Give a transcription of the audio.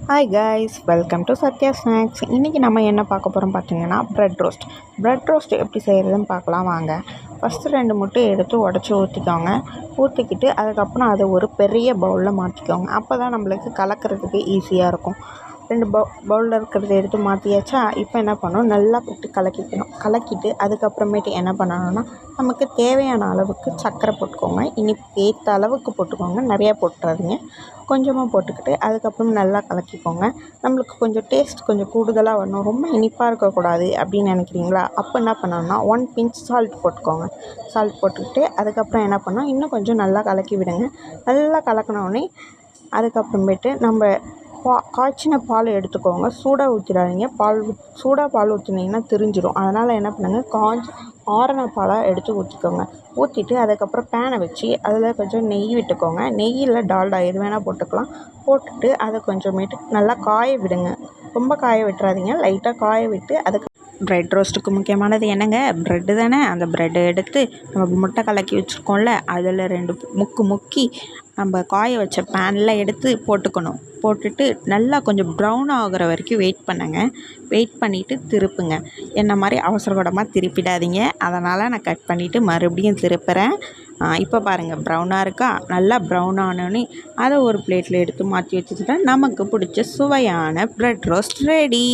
Hi guys, welcome to Sathya snacks. இன்றைக்கி நம்ம என்ன பார்க்க போகிறோம் பார்த்தீங்கன்னா ப்ரெட் ரோஸ்ட் எப்படி செய்கிறதுன்னு பார்க்கலாம் வாங்க. ஃபஸ்ட்டு 2 முட்டை எடுத்து உடச்சி ஊற்றிக்கோங்க. ஊற்றிக்கிட்டு அதுக்கப்புறம் அதை ஒரு பெரிய பவுலில் மாற்றிக்கோங்க. அப்போ தான் நம்மளுக்கு கலக்கிறதுக்கு ஈஸியாக இருக்கும். 2 பவுலில் இருக்கிறத எடுத்து மாற்றியாச்சா. இப்போ என்ன பண்ணணும், நல்லா போட்டு கலக்கிட்டு அதுக்கப்புறமேட்டு என்ன பண்ணணும்னா, நமக்கு தேவையான அளவுக்கு சர்க்கரை போட்டுக்கோங்க. இனிப்பு ஏற்ற அளவுக்கு போட்டுக்கோங்க, நிறையா போட்டுறாதீங்க. கொஞ்சமாக போட்டுக்கிட்டு அதுக்கப்புறம் நல்லா கலக்கிக்கோங்க. நம்மளுக்கு கொஞ்சம் டேஸ்ட் கொஞ்சம் கூடுதலாக வரணும், ரொம்ப இனிப்பாக இருக்கக்கூடாது அப்படின்னு நினைக்கிறீங்களா, அப்போ என்ன பண்ணணும்னா 1 பிஞ்ச் சால்ட் போட்டுக்கோங்க. சால்ட் போட்டுக்கிட்டு அதுக்கப்புறம் என்ன பண்ணோம், இன்னும் கொஞ்சம் நல்லா கலக்கி விடுங்க. நல்லா கலக்கினோடனே அதுக்கப்புறமேட்டு நம்ம காய்ச்சின பால் எடுத்துக்கோங்க. சூடாக ஊற்றிடாதீங்க. சூடாக பால் ஊற்றினீங்கன்னா திரிஞ்சிடும். அதனால் என்ன பண்ணுங்கள், ஆறின பாலாக எடுத்து ஊற்றிக்கோங்க. ஊற்றிட்டு அதுக்கப்புறம் பேனை வச்சு அதில் கொஞ்சம் நெய் விட்டுக்கோங்க. நெய்யில் டால்டா எது வேணால் போட்டுக்கலாம். போட்டுட்டு அதை கொஞ்சமேட்டு நல்லா காய விடுங்க. ரொம்ப காய விட்டுறாதீங்க, லைட்டாக காய விட்டு அதுக்கு ப்ரெட் ரோஸ்ட்டுக்கு முக்கியமானது என்னங்க, ப்ரெட்டு தானே. அந்த ப்ரெட்டை எடுத்து நம்ம முட்டை கலக்கி வச்சுருக்கோம்ல, அதில் 2 முக்கி நம்ம காய வச்ச பேனில் எடுத்து போட்டுக்கணும். போட்டுட்டு நல்லா கொஞ்சம் ப்ரௌன் ஆகிற வரைக்கும் வெயிட் பண்ணுங்கள். வெயிட் பண்ணிவிட்டு திருப்புங்க. என்ன மாதிரி அவசரப்படமாக திருப்பிடாதீங்க. அதனால் நான் கட் பண்ணிவிட்டு மறுபடியும் திருப்புறேன். இப்போ பாருங்கள், ப்ரௌனாக இருக்கா. நல்லா ப்ரௌன் ஆனோடனே அதை ஒரு பிளேட்டில் எடுத்து மாற்றி வச்சுக்கிட்டா நமக்கு பிடிச்ச சுவையான ப்ரெட் ரோஸ்ட் ரெடி.